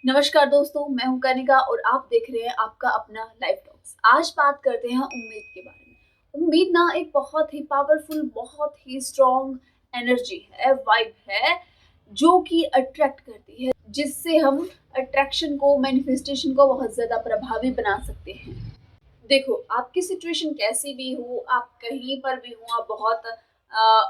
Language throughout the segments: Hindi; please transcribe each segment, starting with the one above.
नमस्कार दोस्तों, मैं हूं कनिका और आप देख रहे हैं आपका अपना लाइफ टॉक्स। आज बात करते हैं उम्मीद के बारे में। उम्मीद ना एक बहुत ही पावरफुल, बहुत ही स्ट्रॉन्ग एनर्जी है, वाइब है, जो कि अट्रैक्ट करती है, जिससे हम अट्रैक्शन को, मैनिफेस्टेशन को बहुत ज़्यादा प्रभावी बना सकते हैं। देखो, आपकी सिचुएशन कैसी भी हो, आप कहीं पर भी हो, आप बहुत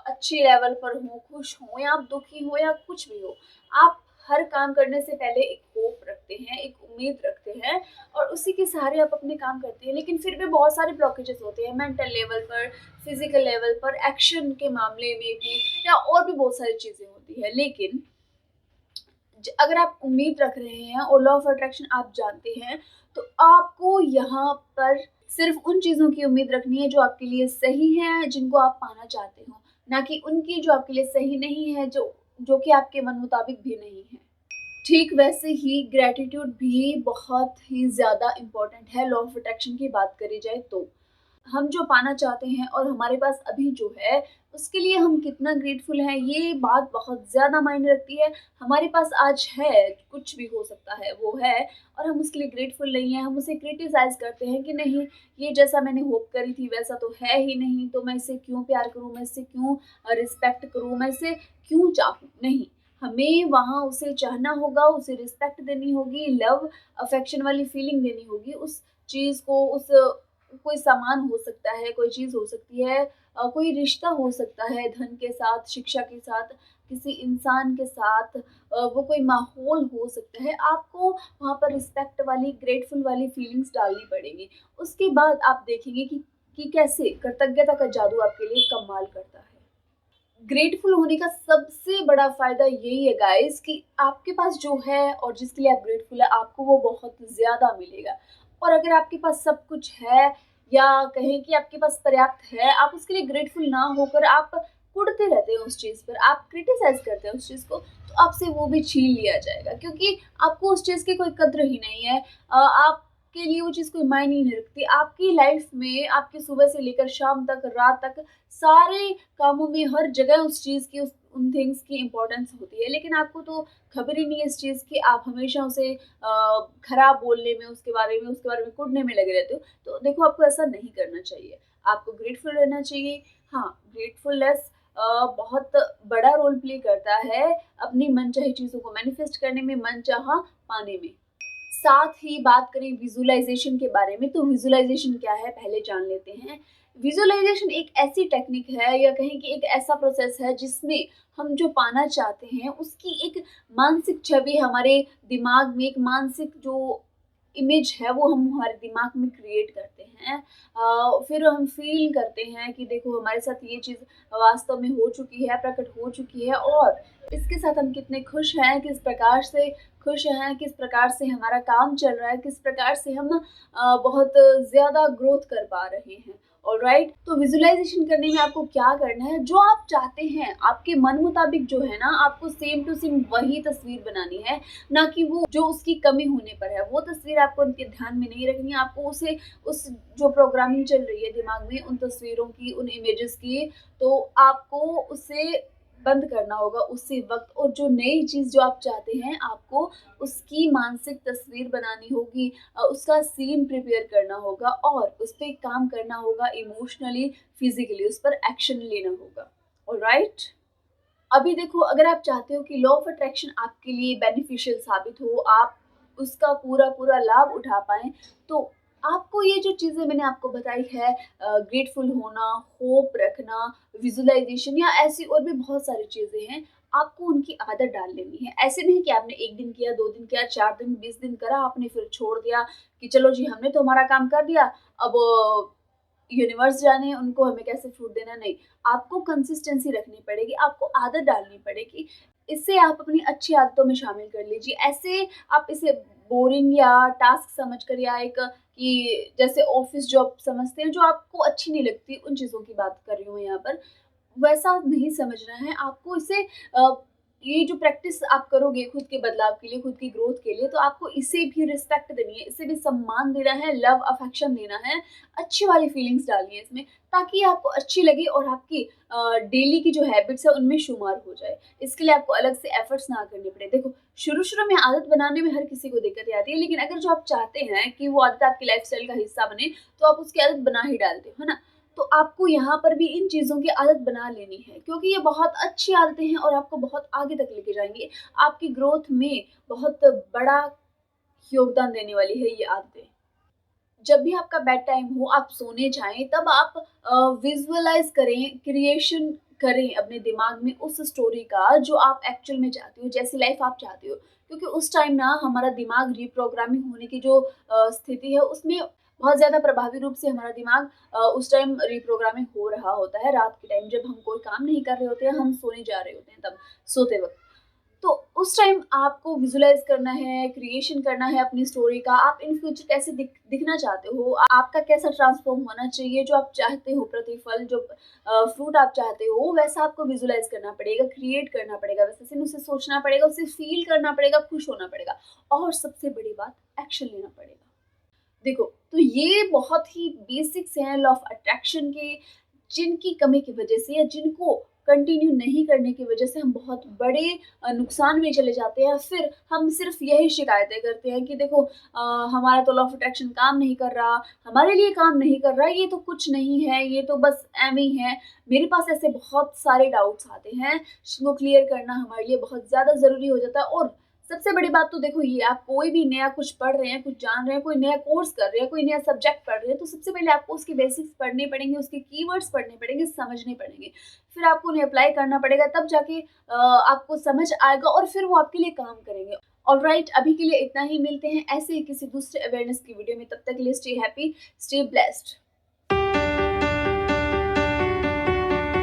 अच्छे लेवल पर हो, खुश हो या आप दुखी हो या कुछ भी हो, आप हर काम करने से पहले एक होप रखते हैं, एक उम्मीद रखते हैं और उसी के सहारे आप अपने काम करते हैं। लेकिन फिर भी बहुत सारे ब्लॉकेजेस होते हैं मेंटल लेवल पर, फिजिकल लेवल पर, एक्शन के मामले में भी या और भी बहुत सारी चीज़ें होती है। लेकिन अगर आप उम्मीद रख रहे हैं और लॉ ऑफ अट्रैक्शन आप जानते हैं, तो आपको यहाँ पर सिर्फ उन चीज़ों की उम्मीद रखनी है जो आपके लिए सही है, जिनको आप पाना चाहते हो, ना कि उनकी जो आपके लिए सही नहीं है, जो कि आपके मन मुताबिक भी नहीं है। ठीक वैसे ही ग्रैटिट्यूड भी बहुत ही ज़्यादा इम्पोर्टेंट है लॉ ऑफ अट्रैक्शन की बात करी जाए तो। हम जो पाना चाहते हैं और हमारे पास अभी जो है, उसके लिए हम कितना ग्रेटफुल हैं, ये बात बहुत ज़्यादा मायने रखती है। हमारे पास आज है, कुछ भी हो सकता है, वो है और हम उसके लिए ग्रेटफुल नहीं हैं, हम उसे क्रिटिसाइज़ करते हैं कि नहीं, ये जैसा मैंने होप करी थी वैसा तो है ही नहीं, तो मैं इसे क्यों प्यार करूँ, मैं इससे क्यों रिस्पेक्ट करूँ, मैं इसे क्यों चाहूँ? नहीं, हमें वहाँ उसे चाहना होगा, उसे रिस्पेक्ट देनी होगी, लव, अफेक्शन वाली फीलिंग देनी होगी उस चीज़ को, उस कोई सामान हो सकता है, कोई चीज़ हो सकती है, कोई रिश्ता हो सकता है धन के साथ, शिक्षा के साथ, किसी इंसान के साथ, वो कोई माहौल हो सकता है। आपको वहाँ पर रिस्पेक्ट वाली, ग्रेटफुल वाली फीलिंग्स डालनी पड़ेंगी। उसके बाद आप देखेंगे कि कैसे कृतज्ञता का जादू आपके लिए कमाल करता है। ग्रेटफुल होने का सबसे बड़ा फ़ायदा यही है गाइस कि आपके पास जो है और जिसके लिए आप ग्रेटफुल है, आपको वो बहुत ज़्यादा मिलेगा। और अगर आपके पास सब कुछ है या कहें कि आपके पास पर्याप्त है, आप उसके लिए ग्रेटफुल ना होकर आप कुढ़ते रहते हैं उस चीज़ पर, आप क्रिटिसाइज़ करते हैं उस चीज़ को, तो आपसे वो भी छीन लिया जाएगा क्योंकि आपको उस चीज़ की कोई कद्र ही नहीं है। आपके लिए वो चीज़ कोई मायने ही नहीं रखती। आपकी लाइफ़ में आपकी सुबह से लेकर शाम तक, रात तक सारे कामों में हर जगह उस चीज़ की, उस उन थिंग्स की इम्पोर्टेंस होती है, लेकिन आपको तो खबर ही नहीं है इस चीज़ की। आप हमेशा उसे खराब बोलने में, उसके बारे में कुढ़ने में लगे रहते हो। तो देखो, आपको ऐसा नहीं करना चाहिए, आपको ग्रेटफुल रहना चाहिए। हाँ, ग्रेटफुलनेस बहुत बड़ा रोल प्ले करता है अपनी मनचाही चीज़ों को मैनिफेस्ट करने में, मनचाहा पाने में। साथ ही बात करें विजुअलाइज़ेशन के बारे में, तो विजुअलाइज़ेशन क्या है पहले जान लेते हैं। विजुअलाइज़ेशन एक ऐसी टेक्निक है या कहें कि एक ऐसा प्रोसेस है जिसमें हम जो पाना चाहते हैं उसकी एक मानसिक छवि हमारे दिमाग में, एक मानसिक जो इमेज है वो हम हमारे दिमाग में क्रिएट करते हैं। फिर हम फ़ील करते हैं कि देखो हमारे साथ ये चीज़ वास्तव में हो चुकी है, प्रकट हो चुकी है और इसके साथ हम कितने खुश हैं, किस प्रकार से खुश हैं, किस प्रकार से हमारा काम चल रहा है, किस प्रकार से हम बहुत ज़्यादा ग्रोथ कर पा रहे हैं। ऑलराइट? तो विज़ुअलाइज़ेशन करने में आपको क्या करना है, जो आप चाहते हैं, आपके मन मुताबिक जो है ना, आपको सेम टू सेम वही तस्वीर बनानी है, ना कि वो जो उसकी कमी होने पर है। वो तस्वीर आपको उनके ध्यान में नहीं रखनी है, आपको उसे उस जो प्रोग्रामिंग चल रही है दिमाग में, उन तस्वीरों की, उन इमेजेस की, तो आपको उसे बंद करना होगा उसी वक़्त और जो नई चीज़ जो आप चाहते हैं, आपको उसकी मानसिक तस्वीर बनानी होगी, उसका सीन प्रिपेयर करना होगा और उस पे काम करना होगा इमोशनली, फिज़िकली उस पर एक्शन लेना होगा। ऑलराइट? अभी देखो, अगर आप चाहते हो कि लॉ ऑफ अट्रैक्शन आपके लिए बेनिफिशियल साबित हो, आप उसका पूरा-पूरा लाभ उठा पाएँ, तो आपको ये जो चीज़ें मैंने आपको बताई है, ग्रेटफुल होना, होप रखना, विज़ुअलाइज़ेशन या ऐसी और भी बहुत सारी चीज़ें हैं, आपको उनकी आदत डाल लेनी है। ऐसे नहीं कि आपने 1 दिन किया, 2 दिन किया, 4 दिन, 20 दिन करा, आपने फिर छोड़ दिया कि चलो जी हमने तो हमारा काम कर दिया, अब यूनिवर्स जाने उनको हमें कैसे छूट देना, नहीं। आपको कंसिस्टेंसी रखनी पड़ेगी, आपको आदत डालनी पड़ेगी। इससे आप अपनी अच्छी आदतों में शामिल कर लीजिए। ऐसे आप इसे बोरिंग या टास्क समझकर या एक कि जैसे ऑफ़िस जॉब समझते हैं, जो आपको अच्छी नहीं लगती, उन चीज़ों की बात कर रही हूँ मैं यहाँ पर। वैसा नहीं समझना है, आपको इसे ये जो प्रैक्टिस आप करोगे खुद के बदलाव के लिए, खुद की ग्रोथ के लिए, तो आपको इसे भी रिस्पेक्ट देनी है, इसे भी सम्मान देना है, लव अफेक्शन देना है, अच्छी वाली फीलिंग्स डालनी है इसमें, ताकि आपको अच्छी लगे और आपकी डेली की जो हैबिट्स है उनमें शुमार हो जाए। इसके लिए आपको अलग से एफर्ट्स ना करने पड़े। देखो, शुरू-शुरू में आदत बनाने में हर किसी को दिक्कतें आती है, लेकिन अगर जो आप चाहते हैं कि वो आदत आपकी लाइफ़स्टाइल का हिस्सा बने, तो आप उसकी आदत बना ही डालते हो, है ना? तो आपको यहाँ पर भी इन चीज़ों की आदत बना लेनी है, क्योंकि ये बहुत अच्छी आदतें हैं और आपको बहुत आगे तक लेके जाएँगी। आपकी ग्रोथ में बहुत बड़ा योगदान देने वाली है ये आदतें। जब भी आपका बेड टाइम हो, आप सोने जाएँ, तब आप विज़ुअलाइज़ करें, क्रिएशन करें अपने दिमाग में उस स्टोरी का जो आप एक्चुअल में चाहते हो, जैसी लाइफ़ आप चाहते हो। क्योंकि उस टाइम ना हमारा दिमाग रिप्रोग्रामिंग होने की जो स्थिति है, उसमें बहुत ज़्यादा प्रभावी रूप से हमारा दिमाग उस टाइम रिप्रोग्रामिंग हो रहा होता है, रात के टाइम जब हम कोई काम नहीं कर रहे होते हैं, हम सोने जा रहे होते हैं तब, सोते वक़्त। तो उस टाइम आपको विजुअलाइज़ करना है, क्रिएशन करना है अपनी स्टोरी का, आप इन फ्यूचर कैसे दिखना चाहते हो, आपका कैसा ट्रांसफ़ॉर्म होना चाहिए, जो आप चाहते हो प्रतिफल, जो फ्रूट आप चाहते हो, वैसा आपको विजुअलाइज़ करना पड़ेगा, क्रिएट करना पड़ेगा, वैसे उसे सोचना पड़ेगा, उसे फ़ील करना पड़ेगा, खुश होना पड़ेगा और सबसे बड़ी बात, एक्शन लेना पड़ेगा। देखो, तो ये बहुत ही बेसिक्स हैं लॉ ऑफ अट्रैक्शन के, जिनकी कमी की वजह से या जिनको कंटिन्यू नहीं करने की वजह से हम बहुत बड़े नुकसान में चले जाते हैं। फिर हम सिर्फ यही शिकायतें करते हैं कि देखो, हमारा तो लॉ ऑफ अट्रैक्शन काम नहीं कर रहा, हमारे लिए काम नहीं कर रहा, ये तो कुछ नहीं है, ये तो बस ऐਵੇਂ ही है। मेरे पास ऐसे बहुत सारे डाउट्स आते हैं, जिनको क्लियर करना हमारे लिए बहुत ज़्यादा ज़रूरी हो जाता है। और सबसे बड़ी बात तो देखो ये, आप कोई भी नया कुछ पढ़ रहे हैं, कुछ जान रहे हैं, कोई नया कोर्स कर रहे हैं, कोई नया सब्जेक्ट पढ़ रहे हैं, तो सबसे पहले आपको उसके बेसिक्स पढ़ने पड़ेंगे, उसके कीवर्ड्स पढ़ने पड़ेंगे, समझने पड़ेंगे। फिर आपको उन्हें अप्लाई करना पड़ेगा, तब जाके आपको समझ आएगा और फिर वो आपके लिए काम करेंगे। ऑलराइट, अभी के लिए इतना ही। मिलते हैं ऐसे ही किसी दूसरे अवेयरनेस की वीडियो में। तब तक के लिए स्टे हैप्पी, स्टे ब्लेस्ड।